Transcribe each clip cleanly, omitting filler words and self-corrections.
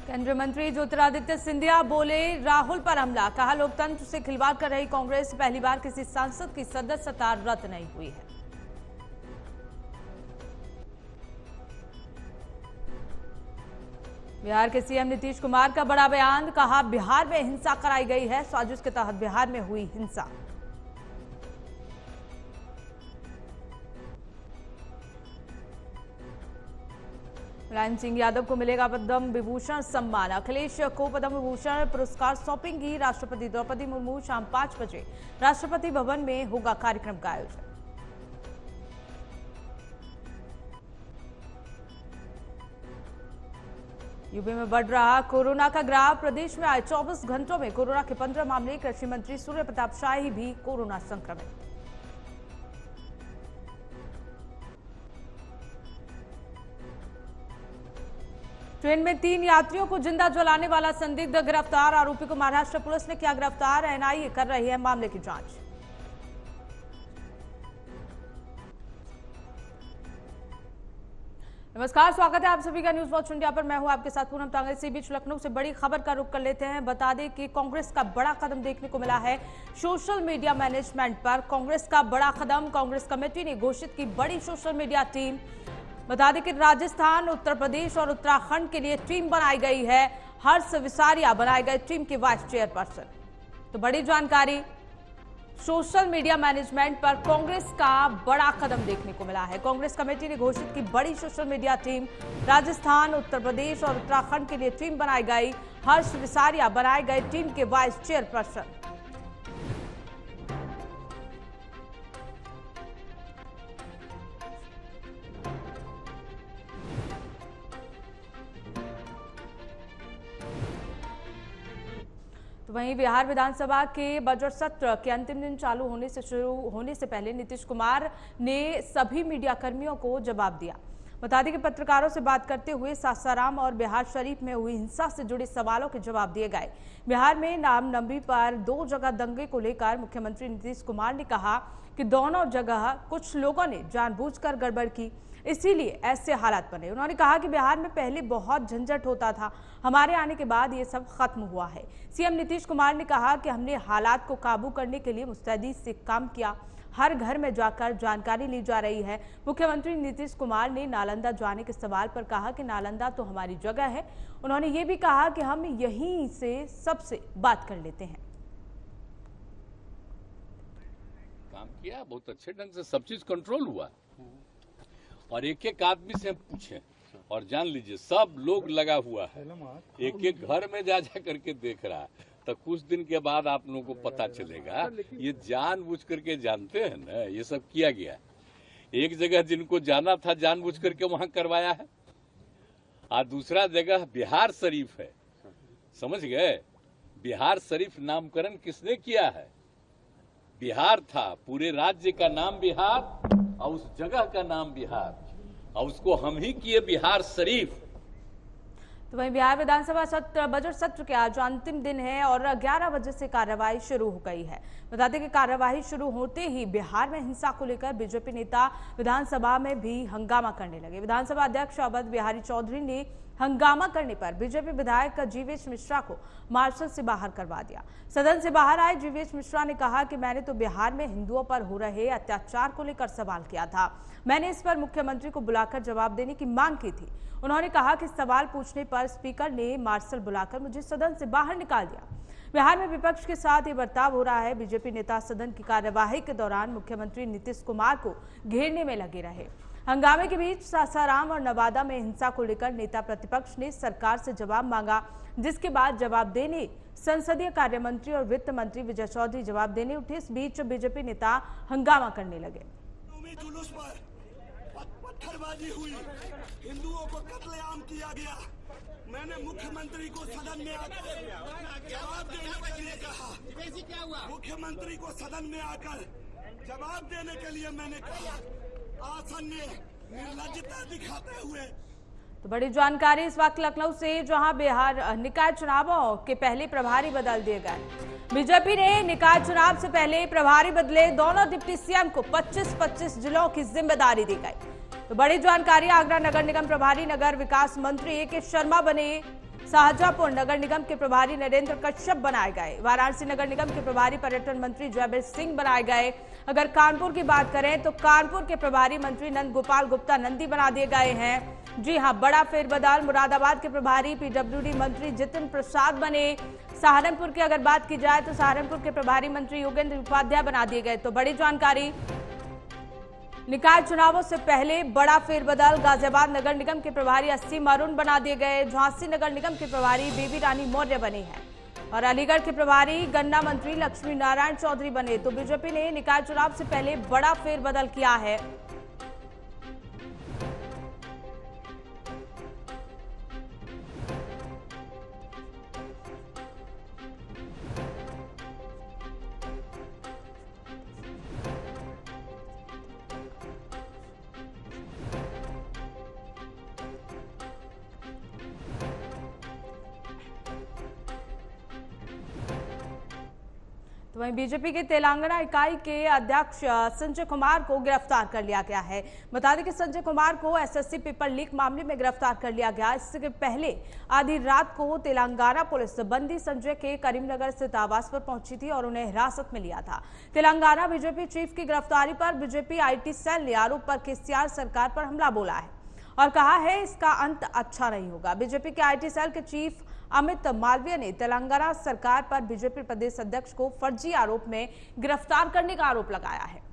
केंद्रीय मंत्री ज्योतिरादित्य सिंधिया बोले, राहुल पर हमला, कहा लोकतंत्र से खिलवाड़ कर रही कांग्रेस, पहली बार किसी सांसद की सदस्यता रद्द नहीं हुई है। बिहार के सीएम नीतीश कुमार का बड़ा बयान, कहा बिहार में हिंसा कराई गई है, साजिश के तहत बिहार में हुई हिंसा। मुलायम सिंह यादव को मिलेगा पद्म विभूषण सम्मान, अखिलेश को पद्म विभूषण पुरस्कार सौंपेंगी राष्ट्रपति द्रौपदी मुर्मू। शाम 5 बजे राष्ट्रपति भवन में होगा कार्यक्रम का आयोजन। यूपी में बढ़ रहा कोरोना का ग्राफ, प्रदेश में आए 24 घंटों में कोरोना के 15 मामले। कृषि मंत्री सूर्य प्रताप शाही भी कोरोना संक्रमित। ट्रेन में 3 यात्रियों को जिंदा जलाने वाला संदिग्ध गिरफ्तार, आरोपी को महाराष्ट्र पुलिस ने किया गिरफ्तार। एनआईए कर रही है मामले की जांच। नमस्कार, स्वागत है आप सभी का न्यूज वॉच इंडिया पर। मैं हूं आपके साथ पूनम तांगे। इसी बीच लखनऊ से बड़ी खबर का रुख कर लेते हैं। बता दें कि कांग्रेस का बड़ा कदम देखने को मिला है सोशल मीडिया मैनेजमेंट पर। कांग्रेस का बड़ा कदम, कांग्रेस कमेटी ने घोषित की बड़ी सोशल मीडिया टीम। बता दें कि राजस्थान, उत्तर प्रदेश और उत्तराखंड के लिए टीम बनाई गई है। हर्ष विसारिया बनाए गए टीम के वाइस चेयरपर्सन। तो बड़ी जानकारी, सोशल मीडिया मैनेजमेंट पर कांग्रेस का बड़ा कदम देखने को मिला है। कांग्रेस कमेटी ने घोषित की बड़ी social media team. Rajasthan, Uttar Pradesh और उत्तराखंड के लिए टीम बनाई गई। हर्ष विसारिया बनाए गए टीम के वाइस चेयरपर्सन। तो वहीं बिहार विधानसभा के बजट सत्र के अंतिम दिन शुरू होने से पहले नीतीश कुमार ने सभी मीडिया कर्मियों को जवाब दिया। बता दें कि पत्रकारों से बात करते हुए सासाराम और बिहार शरीफ में हुई हिंसा से जुड़े सवालों के जवाब दिए गए। बिहार में रामनवमी पर 2 जगह दंगे को लेकर मुख्यमंत्री नीतीश कुमार ने कहा कि दोनों जगह कुछ लोगों ने जानबूझकर गड़बड़ की, इसीलिए ऐसे हालात बने। उन्होंने कहा कि बिहार में पहले बहुत झंझट होता था, हमारे आने के बाद ये सब खत्म हुआ है। सीएम नीतीश कुमार ने कहा कि हमने हालात को काबू करने के लिए मुस्तैदी से काम किया, हर घर में जाकर जानकारी ली जा रही है। मुख्यमंत्री नीतीश कुमार ने नालंदा जाने के सवाल पर कहा कि नालंदा तो हमारी जगह है। उन्होंने ये भी कहा कि हम यहीं से सबसे बात कर लेते हैं। काम किया बहुत अच्छे ढंग से, सब चीज कंट्रोल हुआ और एक एक आदमी से हम पूछे और जान लीजिए सब लोग लगा हुआ है, एक एक घर में जा जा करके देख रहा है। तो कुछ दिन के बाद आप लोगों को पता चलेगा ये जानबूझ करके जानते हैं ना, ये सब किया गया है। एक जगह जिनको जाना था जानबूझ करके वहां करवाया है, और दूसरा जगह बिहार शरीफ है, समझ गए। बिहार शरीफ नामकरण किसने किया है? बिहार था, पूरे राज्य का नाम बिहार और उस जगह का नाम बिहार, और उसको हम ही किए बिहार शरीफ। तो वहीं बिहार विधानसभा सत्र, बजट सत्र के आज अंतिम दिन है और 11 बजे से कार्यवाही शुरू हो गई है। बताते कि कार्यवाही शुरू होते ही बिहार में हिंसा को लेकर बीजेपी नेता विधानसभा में भी हंगामा करने लगे। विधानसभा अध्यक्ष अवध बिहारी चौधरी ने हंगामा करने पर बीजेपी विधायक जीवेश मिश्रा को मार्शल से बाहर करवा दिया। सदन से बाहर आए जीवेश मिश्रा ने कहा कि मैंने तो बिहार में हिंदुओं पर हो रहे अत्याचार को लेकर सवाल किया था, मैंने इस पर मुख्यमंत्री को बुलाकर जवाब देने की मांग की थी। उन्होंने कहा कि सवाल पूछने पर स्पीकर ने मार्शल बुलाकर मुझे सदन से बाहर निकाल दिया। बिहार में विपक्ष के साथ ये बर्ताव हो रहा है। बीजेपी नेता सदन की कार्यवाही के दौरान मुख्यमंत्री नीतीश कुमार को घेरने में लगे रहे। हंगामे के बीच सासाराम और नवादा में हिंसा को लेकर नेता प्रतिपक्ष ने सरकार से जवाब मांगा, जिसके बाद जवाब देने संसदीय कार्य मंत्री और वित्त मंत्री विजय चौधरी जवाब देने उठे। इस बीच बीजेपी नेता हंगामा करने लगे। जुलूस पर पत्थरबाजी हुई, हिंदुओं को कत्लेआम किया गया। मैंने मुख्यमंत्री को सदन में आकर जवाब देने के लिए कहा। मुख्यमंत्री को सदन में आकर जवाब देने के लिए मैंने कहा। आसन में निर्लज्जता दिखाते हुए। तो बड़ी जानकारी इस वक्त लखनऊ से, जहां बिहार निकाय चुनावों के पहले प्रभारी बदल दिए गए। बीजेपी ने निकाय चुनाव से पहले प्रभारी बदले, दोनों डिप्टी सीएम को 25-25 जिलों की जिम्मेदारी दी गई। तो बड़ी जानकारी, आगरा नगर निगम प्रभारी नगर विकास मंत्री ए के शर्मा बने। शाहजहांपुर नगर निगम के प्रभारी नरेंद्र कश्यप बनाए गए। वाराणसी नगर निगम के प्रभारी पर्यटन मंत्री जयवीर सिंह बनाए गए। अगर कानपुर की बात करें तो कानपुर के प्रभारी मंत्री नंद गोपाल गुप्ता नंदी बना दिए गए हैं। जी हां, बड़ा फेरबदल। मुरादाबाद के प्रभारी पीडब्ल्यूडी मंत्री जितिन प्रसाद बने। सहारनपुर की अगर बात की जाए तो सहारनपुर के प्रभारी मंत्री योगेंद्र उपाध्याय बना दिए गए। तो बड़ी जानकारी, निकाय चुनावों से पहले बड़ा फेरबदल। गाजियाबाद नगर निगम के प्रभारी अस्सी अरुण बना दिए गए। झांसी नगर निगम के प्रभारी बेबी रानी मौर्य बनी है और अलीगढ़ के प्रभारी गन्ना मंत्री लक्ष्मी नारायण चौधरी बने। तो बीजेपी ने निकाय चुनाव से पहले बड़ा फेरबदल किया है। तो वहीं बीजेपी के तेलंगाना इकाई के अध्यक्ष संजय कुमार को गिरफ्तार कर लिया गया है। बता दें कि संजय कुमार को एसएससी पेपर लीक मामले में गिरफ्तार कर लिया गया। इससे पहले आधी रात को तेलंगाना पुलिस बंदी संजय के करीमनगर स्थित आवास पर पहुंची थी और उन्हें हिरासत में लिया था। तेलंगाना बीजेपी चीफ की गिरफ्तारी पर बीजेपी आईटी सेल ने आरोप पर केसीआर सरकार पर हमला बोला है और कहा है इसका अंत अच्छा नहीं होगा। बीजेपी के आईटी सेल के चीफ अमित मालवीय ने तेलंगाना सरकार पर बीजेपी प्रदेश अध्यक्ष को फर्जी आरोप में गिरफ्तार करने का आरोप लगाया है।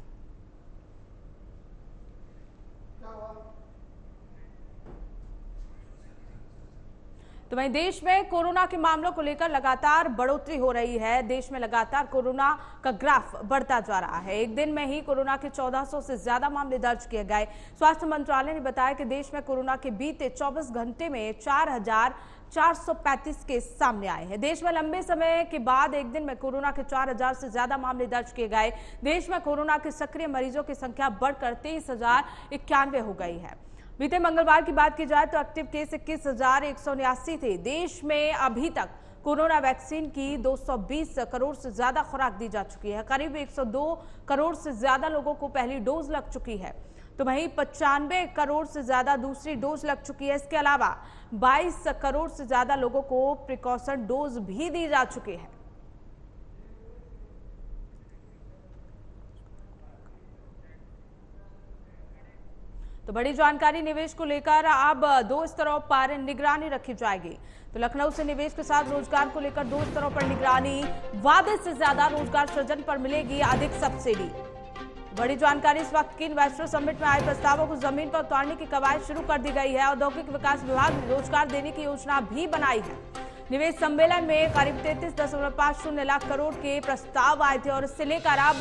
तो वहीं देश में कोरोना के मामलों को लेकर लगातार बढ़ोतरी हो रही है। देश में लगातार कोरोना का ग्राफ बढ़ता जा रहा है। एक दिन में ही कोरोना के 1400 से ज्यादा मामले दर्ज किए गए। स्वास्थ्य मंत्रालय ने बताया कि देश में कोरोना के बीते 24 घंटे में 4,435 केस सामने आए हैं। देश में लंबे समय के बाद एक दिन में कोरोना के 4,000 से ज्यादा मामले दर्ज किए गए। देश में कोरोना के सक्रिय मरीजों की संख्या बढ़कर 23,091 हो गई है। बीते मंगलवार की बात की जाए तो एक्टिव केस 21,179 थे। देश में अभी तक कोरोना वैक्सीन की 220 करोड़ से ज्यादा खुराक दी जा चुकी है। करीब 102 करोड़ से ज्यादा लोगों को पहली डोज लग चुकी है। तो वहीं 95 करोड़ से ज्यादा दूसरी डोज लग चुकी है। इसके अलावा 22 करोड़ से ज्यादा लोगों को प्रिकॉशन डोज भी दी जा चुकी है। तो बड़ी जानकारी निवेश को लेकर अब 2 स्तरों पर निगरानी रखी जाएगी। तो लखनऊ से निवेश के साथ रोजगार को लेकर 2 स्तरों पर निगरानी। वादे से ज्यादा रोजगार सृजन पर मिलेगी अधिक सब्सिडी। बड़ी जानकारी, इस वक्त की इन्वेस्टर समिट में आए प्रस्तावों को जमीन पर उतारने की कवायद शुरू कर दी गई है। औद्योगिक विकास विभाग ने रोजगार देने की योजना भी बनाई है। निवेश सम्मेलन में करीब 33.50 लाख करोड़ के प्रस्ताव आए थे और इससे लेकर अब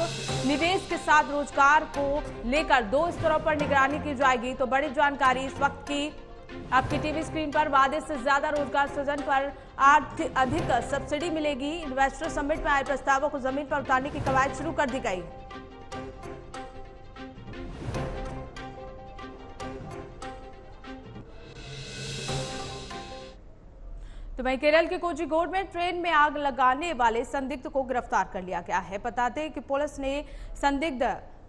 निवेश के साथ रोजगार को लेकर 2 स्तरों पर निगरानी की जाएगी। तो बड़ी जानकारी इस वक्त की आपकी टीवी स्क्रीन पर। वादे से ज्यादा रोजगार सृजन पर अधिक सब्सिडी मिलेगी। इन्वेस्टर समिट में आए प्रस्तावों को जमीन पर उतारने की कवायद शुरू कर दी गई। तो वहीं केरल के कोझिकोड में ट्रेन में आग लगाने वाले संदिग्ध को गिरफ्तार कर लिया गया है। बताते हैं कि पुलिस ने संदिग्ध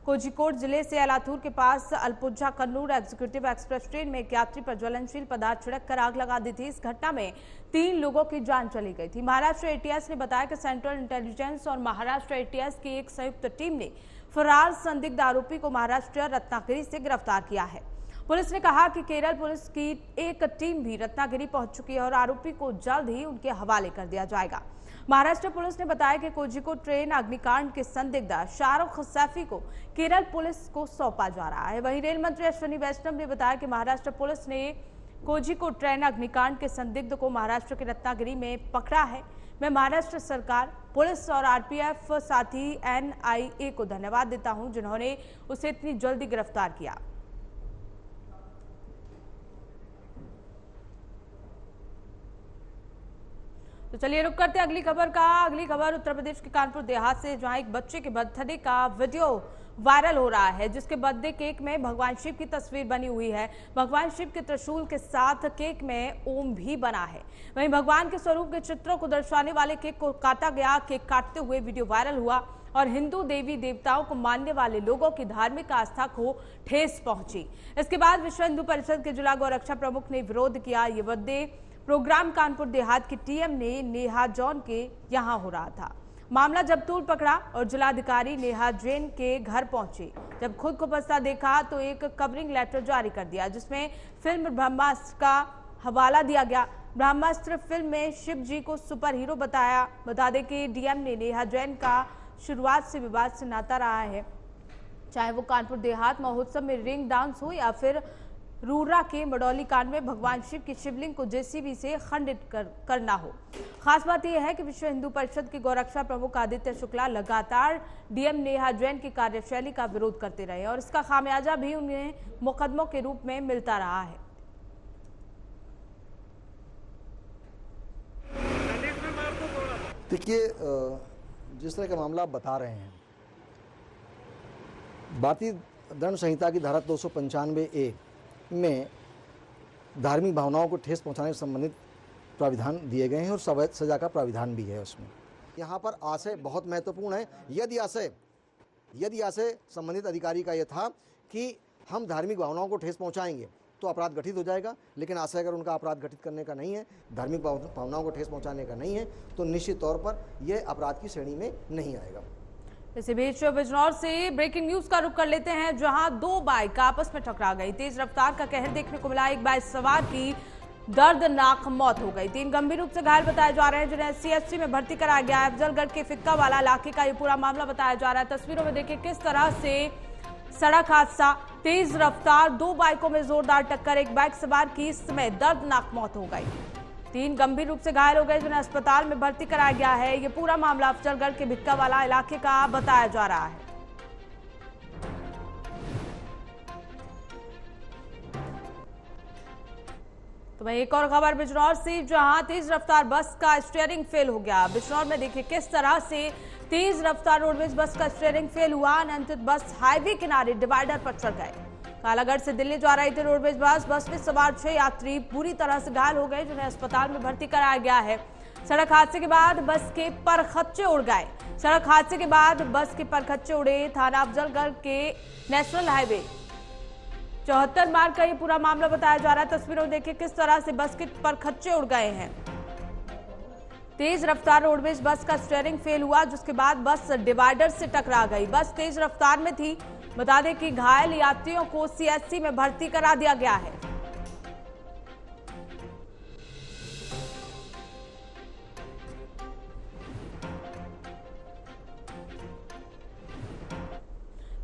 कोझिकोड जिले से एलाथूर के पास Alappuzha Kannur executive express train में एक यात्री पर ज्वलनशील पदार्थ छिड़ककर आग लगा दी थी। इस घटना में 3 लोगों की जान चली गई थी। महाराष्ट्र एटीएस ने बताया कि सेंट्रल इंटेलिजेंस और महाराष्ट्र एटीएस की एक संयुक्त टीम ने फरार संदिग्ध आरोपी को महाराष्ट्र रत्नागिरी से गिरफ्तार किया है। पुलिस ने कहा कि केरल पुलिस की एक टीम भी रत्नागिरी पहुंच चुकी है और आरोपी को जल्द ही उनके हवाले कर दिया जाएगा। महाराष्ट्र पुलिस ने बताया कि कोझिकोड ट्रेन अग्निकांड के संदिग्ध शाहरुख सैफी को केरल पुलिस को सौंपा जा रहा है। वहीं रेल मंत्री अश्विनी वैष्णव ने बताया कि महाराष्ट्र पुलिस ने कोझिकोड ट्रेन अग्निकांड के संदिग्ध को महाराष्ट्र के रत्नागिरी में पकड़ा है। मैं महाराष्ट्र सरकार, पुलिस और आरपीएफ साथ ही एनआईए को धन्यवाद देता हूं जिन्होंने उसे इतनी जल्दी गिरफ्तार किया। तो चलिए रुक करते अगली खबर का। अगली खबर उत्तर प्रदेश के कानपुर देहात से, जहां एक बच्चे के बर्थडे का वीडियो वायरल हो रहा है, जिसके बर्थडे केक में भगवान शिव की तस्वीर बनी हुई है। भगवान शिव के त्रिशूल के साथ केक में ओम भी बना है। वहीं भगवान के स्वरूप के चित्रों को दर्शाने वाले केक को काटा गया। केक काटते हुए वीडियो वायरल हुआ और हिंदू देवी देवताओं को मानने वाले लोगों की धार्मिक आस्था को ठेस पहुंची। इसके बाद विश्व हिंदू परिषद के जिला गौरक्षा प्रमुख ने विरोध किया। ये बर्थडे प्रोग्राम कानपुर देहात की टीएम ने नेहा जॉन के यहां हो रहा था। मामला जब तूल पकड़ा और जिलाधिकारी नेहा जैन के घर पहुंचे, जब खुद को फंसा देखा तो एक कवरिंग लेटर जारी कर दिया जिसमें फिल्म ब्रह्मास्त्र का हवाला दिया गया। ब्रह्मास्त्र फिल्म में शिव जी को सुपर हीरो बताया। बता दें कि डीएम ने नेहा जैन का शुरुआत से विवाद से नाता रहा है, चाहे वो कानपुर देहात महोत्सव में रिंग डांस हो या फिर रूरा के मडौली कांड में भगवान शिव की शिवलिंग को जेसीबी से खंडित करना हो। खास बात यह है कि विश्व हिंदू परिषद के गौरक्षा प्रमुख आदित्य शुक्ला लगातार डीएम नेहा जैन की कार्यशैली का विरोध करते रहे और इसका खामियाजा भी उन्हें मुकदमों के रूप में मिलता रहा है। देखिए, जिस तरह का मामला आप बता रहे हैं, भारतीय दंड संहिता की धारा 295A में धार्मिक भावनाओं को ठेस पहुंचाने से संबंधित प्राविधान दिए गए हैं और सजा का प्राविधान भी है उसमें। यहाँ पर आशय बहुत महत्वपूर्ण है। यदि आशय संबंधित अधिकारी का यह था कि हम धार्मिक भावनाओं को ठेस पहुंचाएंगे तो अपराध गठित हो जाएगा, लेकिन आशय अगर उनका अपराध गठित करने का नहीं है, धार्मिक भावनाओं को ठेस पहुंचाने का नहीं है, तो निश्चित तौर पर यह अपराध की श्रेणी में नहीं आएगा। इसी बीच बिजनौर से ब्रेकिंग न्यूज का रुख कर लेते हैं, जहां दो बाइक आपस में टकरा गई। तेज रफ्तार का कहर देखने को मिला। एक बाइक सवार की दर्दनाक मौत हो गई। 3 गंभीर रूप से घायल बताए जा रहे हैं, जिन्हें सीएचसी में भर्ती कराया गया है। अफजलगढ़ के फिक्का वाला इलाके का ये पूरा मामला बताया जा रहा है। तस्वीरों में देखिए किस तरह से सड़क हादसा, तेज रफ्तार, 2 बाइकों में जोरदार टक्कर, एक बाइक सवार की इस समय दर्दनाक मौत हो गई। 3 गंभीर रूप से घायल हो गए, जिन्हें अस्पताल में भर्ती कराया गया है। ये पूरा मामला अफजलगढ़ के भिक्का वाला इलाके का बताया जा रहा है। तो वहीं एक और खबर बिजनौर से, जहां तेज रफ्तार बस का स्टीयरिंग फेल हो गया। बिजनौर में देखिए किस तरह से तेज रफ्तार रोडवेज बस का स्टीयरिंग फेल हुआ। अनियंत्रित बस हाईवे किनारे डिवाइडर पर चढ़ गए। कालागढ़ से दिल्ली जा रही थी रोडवेज बस में सवार 6 यात्री बुरी तरह से घायल हो गए, जिन्हें अस्पताल में भर्ती कराया गया है। सड़क हादसे के बाद बस के परखच्चे उड़ गए। सड़क हादसे के बाद बस के परखच्चे उड़े। थाना अफजलगढ़ के नेशनल हाईवे 74 मार्ग का ये पूरा मामला बताया जा रहा है। तस्वीरों देखिए किस तरह से बस के परखच्चे उड़ गए हैं। तेज रफ्तार रोडवेज बस का स्टीयरिंग फेल हुआ, जिसके बाद बस डिवाइडर से टकरा गई। बस तेज रफ्तार में थी। बता दें कि घायल यात्रियों को सीएचसी में भर्ती करा दिया गया है।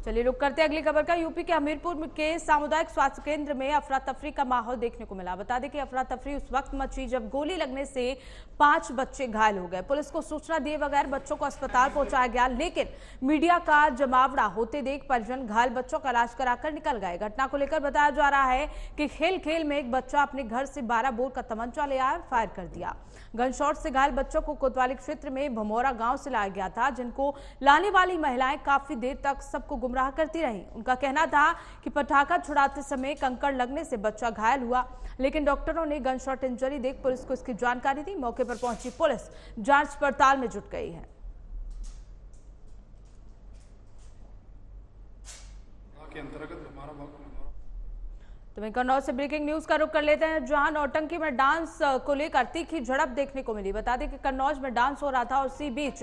चलिए रुक करते हैं अगली खबर का। यूपी के हमीरपुर के सामुदायिक स्वास्थ्य केंद्र में अफरा तफरी का माहौल देखने को मिला। बता दें कि अफरा तफरी उस वक्त मची जब गोली लगने से 5 बच्चे घायल हो गए। पुलिस को सूचना दिए बगैर बच्चों को अस्पताल पहुंचाया गया, लेकिन मीडिया का जमावड़ा होते देख परिजन घायल बच्चों का इलाज कराकर निकल गए। घटना को लेकर बताया जा रहा है कि खेल में एक बच्चा अपने घर से 12 बोर का तमंचा ले आया और फायर कर दिया। गन शॉट से घायल बच्चों को कोतवाली क्षेत्र में भमोरा गांव से लाया गया था, जिनको लाने वाली महिलाएं काफी देर तक सबको गुमराह करती रही। उनका कहना था कि पटाखा छुड़ाते समय कंकड़ लगने से बच्चा घायल हुआ, लेकिन डॉक्टरों ने गन शॉट इंजरी देख पुलिस को इसकी जानकारी दी। मौके पर पहुंची पुलिस जांच पड़ताल में जुट गई है। तो वहीं कन्नौज से ब्रेकिंग न्यूज का रुख कर लेते हैं, जहां नौटंकी में डांस को लेकर तीखी झड़प देखने को मिली। बता दें कि कन्नौज में डांस हो रहा था और इसी बीच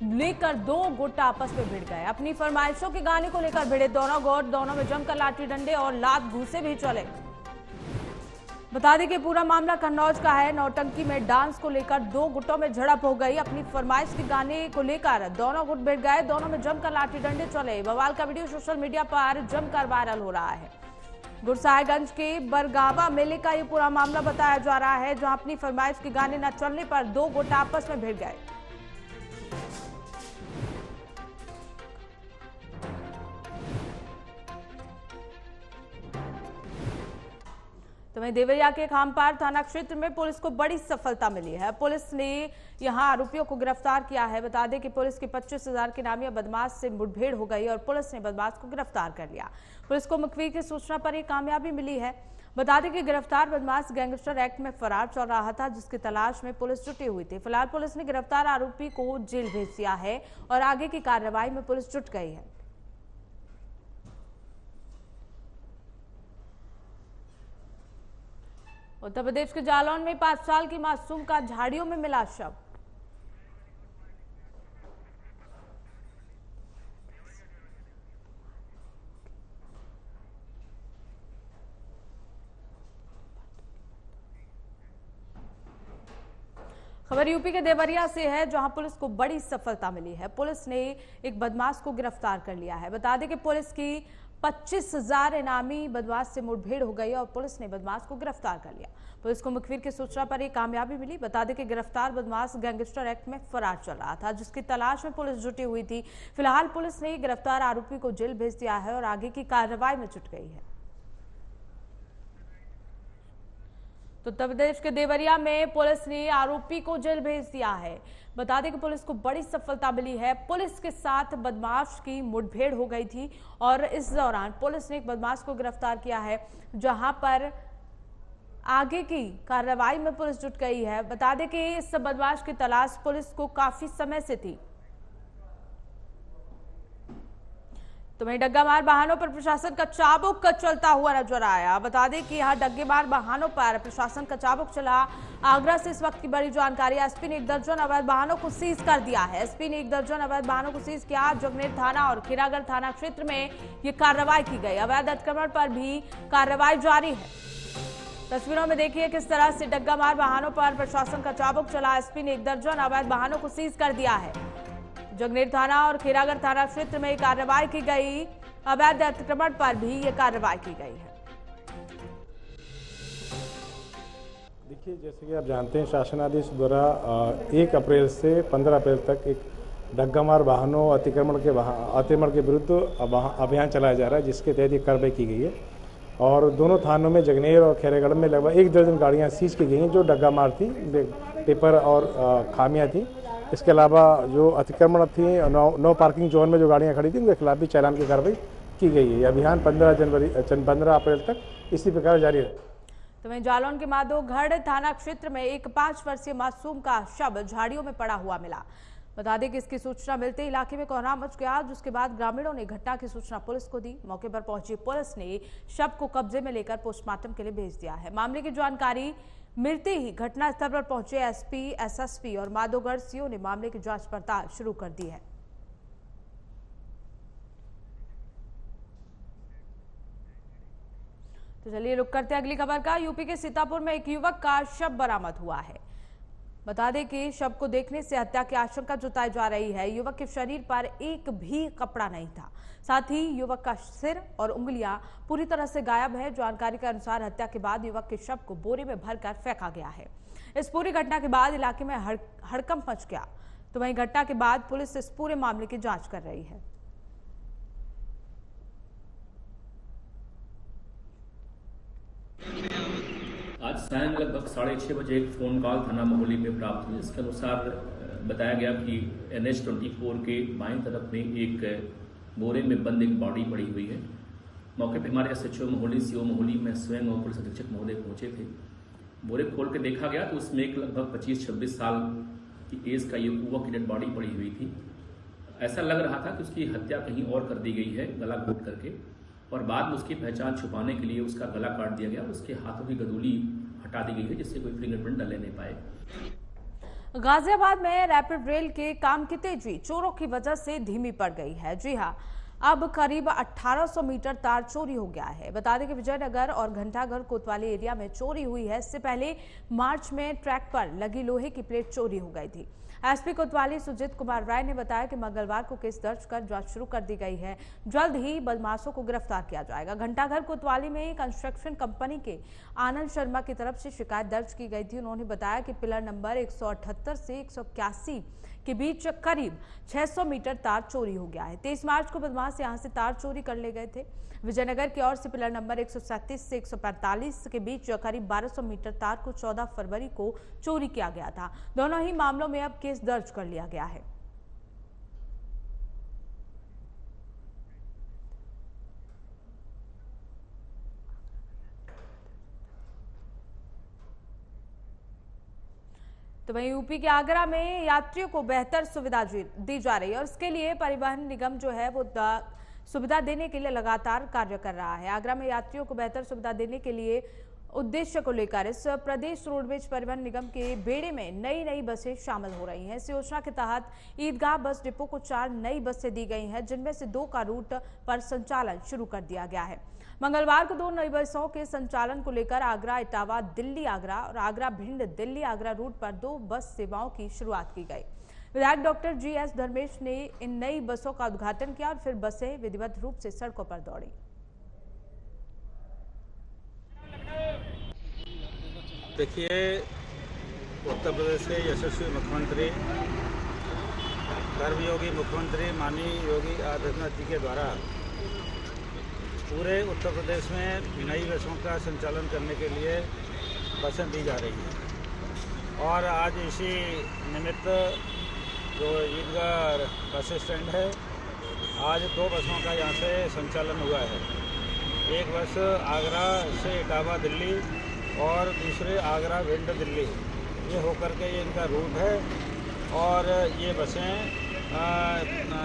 लेकर 2 गुट आपस में भिड़ गए। अपनी फरमाइशों के गाने को लेकर भिड़े दोनों गुट, दोनों में जमकर लाठी डंडे और लात घूसे भी चले। बता दें कि पूरा मामला कन्नौज का है। नौटंकी में डांस को लेकर 2 गुटों में झड़प हो गई। अपनी फरमाइश के गाने को लेकर दोनों गुट भिड़ गए, दोनों में जमकर लाठी डंडे चले। बवाल का वीडियो सोशल मीडिया पर जमकर वायरल हो रहा है। गुरसाहिबगंज के बरगावा मेले का ये पूरा मामला बताया जा रहा है, जहां अपनी फरमाइश के गाने न चलने पर 2 गुट आपस में भिड़ गए। तो वहीं देवरिया के खामपार थाना क्षेत्र में पुलिस को बड़ी सफलता मिली है। पुलिस ने यहां आरोपियों को गिरफ्तार किया है। बता दें कि पुलिस की 25,000 के नामिया बदमाश से मुठभेड़ हो गई और पुलिस ने बदमाश को गिरफ्तार कर लिया। पुलिस को मुखबिर की सूचना पर यह कामयाबी मिली है। बता दें कि गिरफ्तार बदमाश गैंगस्टर एक्ट में फरार चल रहा था, जिसकी तलाश में पुलिस जुटी हुई थी। फिलहाल पुलिस ने गिरफ्तार आरोपी को जेल भेज दिया है और आगे की कार्रवाई में पुलिस जुट गई है। उत्तर प्रदेश के जालौन में 5 साल की मासूम का झाड़ियों में मिला शव। खबर यूपी के देवरिया से है, जहां पुलिस को बड़ी सफलता मिली है। पुलिस ने एक बदमाश को गिरफ्तार कर लिया है। बता दें कि पुलिस की 25,000 इनामी बदमाश से मुठभेड़ हो गई और पुलिस ने बदमाश को गिरफ्तार कर लिया। पुलिस को मुखबिर की सूचना पर एक कामयाबी मिली। बता दें कि गिरफ्तार बदमाश गैंगस्टर एक्ट में फरार चल रहा था, जिसकी तलाश में पुलिस जुटी हुई थी। फिलहाल पुलिस ने गिरफ्तार आरोपी को जेल भेज दिया है और आगे की कार्रवाई में जुट गई है। तो उत्तर प्रदेश के देवरिया में पुलिस ने आरोपी को जेल भेज दिया है। बता दें कि पुलिस को बड़ी सफलता मिली है। पुलिस के साथ बदमाश की मुठभेड़ हो गई थी और इस दौरान पुलिस ने एक बदमाश को गिरफ्तार किया है, जहां पर आगे की कार्रवाई में पुलिस जुट गई है। बता दें कि इस बदमाश की तलाश पुलिस को काफी समय से थी। तो वहीं डग्गामार वाहनों पर प्रशासन का चाबुक चलता हुआ नजर आया। बता दें कि यहाँ डग्गेमार वाहनों पर प्रशासन का चाबुक चला। आगरा से इस वक्त की बड़ी जानकारी। एसपी ने 1 दर्जन अवैध वाहनों को सीज कर दिया है। एसपी ने 1 दर्जन अवैध वाहनों को सीज किया। जगनेर थाना और खीरागढ़ थाना क्षेत्र में ये कार्रवाई की गई। अवैध अतिक्रमण पर भी कार्रवाई जारी है। तस्वीरों में देखिए किस तरह से डग्गामार वाहनों पर प्रशासन का चाबुक चला। एसपी ने 1 दर्जन अवैध वाहनों को सीज कर दिया है। जगनेर थाना और खीरागढ़ थाना क्षेत्र में कार्रवाई की गई। अवैध अतिक्रमण पर भी ये कार्रवाई की गई है। देखिए, जैसे कि आप जानते हैं, शासनादेश द्वारा 1 अप्रैल से 15 अप्रैल तक एक डग्गामार वाहनों अतिक्रमण के विरुद्ध अभियान चलाया जा रहा है, जिसके तहत ये कार्रवाई की गई है। और दोनों थानों में जगनेर और खैरागढ़ में लगभग 1 दर्जन गाड़ियां सीज की गई हैं, जो डग्गामार थी, टिपर और खामियां थी। इसके अलावा जो अतिक्रमण थी, नो पार्किंग जोन में जो गाड़ियां खड़ी थी, उनके खिलाफ भी चालान की कार्रवाई की गई है। यह अभियान 15 अप्रैल तक इसी प्रकार जारी है। तो वहीं जालौन के माधोगढ़ थाना क्षेत्र में एक 5 वर्षीय मासूम का शव झाड़ियों में पड़ा हुआ मिला। बता दें कि इसकी सूचना मिलते ही इलाके में कोहराम मच गया, जिसके बाद ग्रामीणों ने घटना की सूचना पुलिस को दी। मौके पर पहुंची पुलिस ने शव को कब्जे में लेकर पोस्टमार्टम के लिए भेज दिया है। मामले की जानकारी मिलते ही घटनास्थल पर पहुंचे एसपी, एसएसपी और माधोगढ़ सीओ ने मामले की जांच पड़ताल शुरू कर दी है। तो चलिए रुक करते हैं अगली खबर का। यूपी के सीतापुर में एक युवक का शव बरामद हुआ है। बता दें कि शव को देखने से हत्या की आशंका जताई जा रही है। युवक के शरीर पर एक भी कपड़ा नहीं था। साथ ही युवक का सिर और उंगलियां पूरी तरह से गायब है। जानकारी के अनुसार हत्या के बाद युवक के शव को बोरे में भरकर फेंका गया है। इस पूरी घटना के बाद इलाके में हड़कंप मच गया। तो वहीं घटना के बाद पुलिस इस पूरे मामले की जांच कर रही है। आज सायं लगभग 6:30 बजे एक फोन कॉल थाना मोहली में प्राप्त हुई। इसके अनुसार बताया गया कि NH-24 के बाईं तरफ में एक बोरे में बंद एक बॉडी पड़ी हुई है। मौके पर हमारे SHO मोहली, CO मोहली में स्वयं और पुलिस अधीक्षक महोदय पहुंचे थे। बोरे खोल के देखा गया तो उसमें एक लगभग 25-26 साल की एज का युवक की डेड बॉडी पड़ी हुई थी। ऐसा लग रहा था कि उसकी हत्या कहीं और कर दी गई है, गला घोट करके, और बाद में उसकी पहचान छुपाने के लिए उसका गला काट दिया गया। उसके हाथों की गदूली हटा दी गई है, जिससे कोई फिंगरप्रिंट डले नहीं पाए। गाजियाबाद में रैपिड रेल के काम की तेजी चोरों की वजह से धीमी पड़ गई है। जी हां, अब करीब 1800 मीटर तार चोरी हो गया है। बता दें कि विजयनगर और घंटाघर कोतवाली एरिया में चोरी हुई है। इससे पहले मार्च में ट्रैक पर लगी लोहे की प्लेट चोरी हो गई थी। एसपी कोतवाली सुजीत कुमार राय ने बताया कि मंगलवार को केस दर्ज कर जांच शुरू कर दी गई है। जल्द ही बदमाशों को गिरफ्तार किया जाएगा। घंटाघर कोतवाली में कंस्ट्रक्शन कंपनी के आनंद शर्मा की तरफ से शिकायत दर्ज की गई थी। उन्होंने बताया कि पिलर नंबर 178 से 181 के बीच करीब 600 मीटर तार चोरी हो गया है। 23 मार्च को बदमाश यहां से तार चोरी कर ले गए थे। विजयनगर की ओर से पिलर नंबर 137 से 145 के बीच करीब 1200 मीटर तार को 14 फरवरी को चोरी किया गया था। दोनों ही मामलों में अब केस दर्ज कर लिया गया है। तो वहीं यूपी के आगरा में यात्रियों को बेहतर सुविधा दी जा रही है और इसके लिए परिवहन निगम जो है वो सुविधा देने के लिए लगातार कार्य कर रहा है। आगरा में यात्रियों को बेहतर सुविधा देने के लिए उद्देश्य को लेकर इस प्रदेश रोडवेज परिवहन निगम के बेड़े में नई बसें शामिल हो रही हैं। इस योजना के तहत ईदगाह बस डिपो को 4 नई बसें दी गई हैं, जिनमें से 2 का रूट पर संचालन शुरू कर दिया गया है। मंगलवार को 2 नई बसों के संचालन को लेकर आगरा इटावा दिल्ली आगरा और आगरा भिंड दिल्ली आगरा रूट पर 2 बस सेवाओं की शुरुआत की गई। विधायक डॉक्टर GS धर्मेश ने इन नई बसों का उद्घाटन किया और फिर बसें विधिवत रूप से सड़कों पर दौड़ी। देखिए, उत्तर प्रदेश के यशस्वी मुख्यमंत्री कर्मयोगी मुख्यमंत्री माननीय योगी आदित्यनाथ जी के द्वारा पूरे उत्तर प्रदेश में नई बसों का संचालन करने के लिए बसें दी जा रही हैं और आज इसी निमित्त जो ईदगाह बस स्टैंड है, आज 2 बसों का यहाँ से संचालन हुआ है। एक बस आगरा से इटावा दिल्ली और दूसरे आगरा भिंड दिल्ली, ये होकर के ये इनका रूट है और ये बसें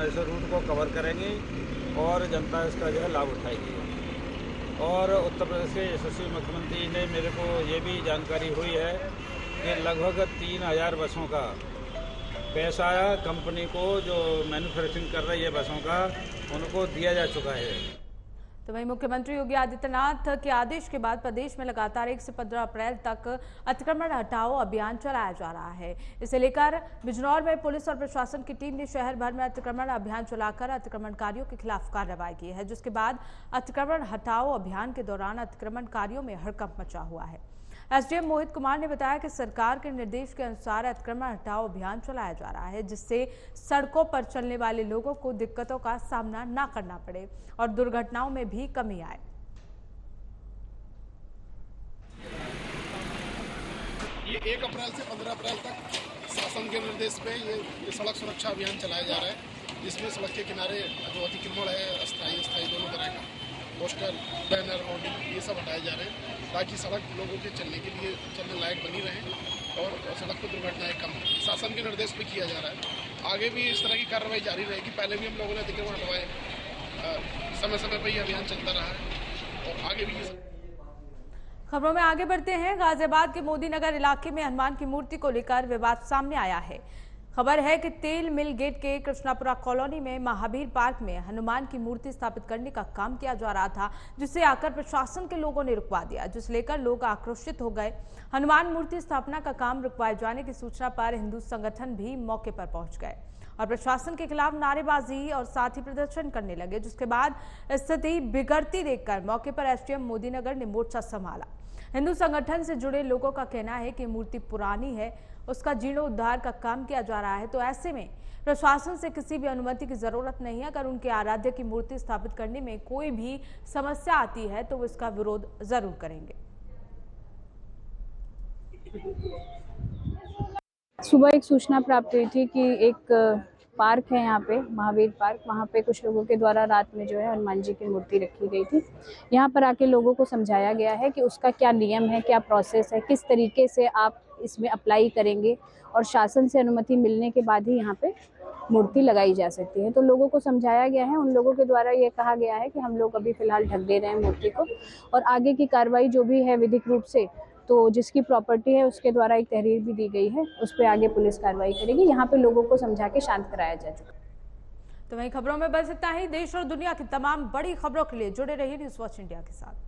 इस रूट को कवर करेंगी और जनता इसका जो है लाभ उठाएगी। और उत्तर प्रदेश के यशस्वी मुख्यमंत्री ने मेरे को ये भी जानकारी हुई है कि लगभग 3000 बसों का पैसा कंपनी को जो मैन्युफैक्चरिंग कर रही है बसों का, उनको दिया जा चुका है। तो वहीं मुख्यमंत्री योगी आदित्यनाथ के आदेश के बाद प्रदेश में लगातार 1 से 15 अप्रैल तक अतिक्रमण हटाओ अभियान चलाया जा रहा है। इसे लेकर बिजनौर में पुलिस और प्रशासन की टीम ने शहर भर में अतिक्रमण अभियान चलाकर अतिक्रमणकारियों के खिलाफ कार्रवाई की है, जिसके बाद अतिक्रमण हटाओ अभियान के दौरान अतिक्रमणकारियों में हड़कंप मचा हुआ है। SDM मोहित कुमार ने बताया कि सरकार के निर्देश के अनुसार अतिक्रमण हटाओ अभियान चलाया जा रहा है, जिससे सड़कों पर चलने वाले लोगों को दिक्कतों का सामना न करना पड़े और दुर्घटनाओं में भी कमी आए। ये 1 अप्रैल से 15 अप्रैल तक शासन के निर्देश पे ये सड़क सुरक्षा अभियान चलाया जा रहा है, जिसमें सड़क के किनारे जो अतिक्रमण है अस्थायी दोनों तरह का पोस्टर, बैनर, होर्डिंग ये सब हटाए जा रहे हैं, ताकि सड़क लोगों के चलने लायक बनी रहे और सड़क पर दुर्घटनाएं कम हो। शासन के निर्देश पे किया जा रहा है। आगे भी इस तरह की कार्रवाई जारी रहेगी। पहले भी हम लोगों ने अतिक्रमण हटवाए, समय पर यह अभियान चलता रहा है और आगे भी। खबरों में आगे बढ़ते हैं। गाजियाबाद के मोदी नगर इलाके में हनुमान की मूर्ति को लेकर विवाद सामने आया है। खबर है कि तेल मिल गेट के कृष्णापुरा कॉलोनी में महावीर पार्क में हनुमान की मूर्ति स्थापित करने का काम किया जा रहा था, जिसे आकर प्रशासन के लोगों ने रुकवा दिया, जिस लेकर लोग आक्रोशित हो गए। हनुमान मूर्ति स्थापना का काम रुकवाए जाने की सूचना पर हिंदू संगठन भी मौके पर पहुंच गए और प्रशासन के खिलाफ नारेबाजी और साथ ही प्रदर्शन करने लगे, जिसके बाद स्थिति बिगड़ती देखकर मौके पर SDM मोदी नगर ने मोर्चा संभाला। हिंदू संगठन से जुड़े लोगों का कहना है कि मूर्ति पुरानी है, उसका जीर्णोद्धार का काम किया जा रहा है, तो ऐसे में प्रशासन से किसी भी अनुमति की जरूरत नहीं है। अगर उनके आराध्य की मूर्ति स्थापित करने में कोई भी समस्या आती है तो वो इसका विरोध जरूर करेंगे। सुबह एक सूचना प्राप्त हुई थी कि एक पार्क है यहाँ पे, महावीर पार्क, वहाँ पे कुछ लोगों के द्वारा रात में जो है हनुमान जी की मूर्ति रखी गई थी। यहाँ पर आके लोगों को समझाया गया है कि उसका क्या नियम है, क्या प्रोसेस है, किस तरीके से आप इसमें अप्लाई करेंगे और शासन से अनुमति मिलने के बाद ही यहाँ पे मूर्ति लगाई जा सकती है। तो लोगों को समझाया गया है। उन लोगों के द्वारा ये कहा गया है कि हम लोग अभी फिलहाल ढक दे रहे हैं मूर्ति को और आगे की कार्रवाई जो भी है विधिक रूप से, तो जिसकी प्रॉपर्टी है उसके द्वारा एक तहरीर भी दी गई है, उस पर आगे पुलिस कार्रवाई करेगी। यहाँ पे लोगों को समझा के शांत कराया जा चुका। तो वहीं खबरों में बस इतना ही। देश और दुनिया की तमाम बड़ी खबरों के लिए जुड़े रहिए न्यूज़ वॉच इंडिया के साथ।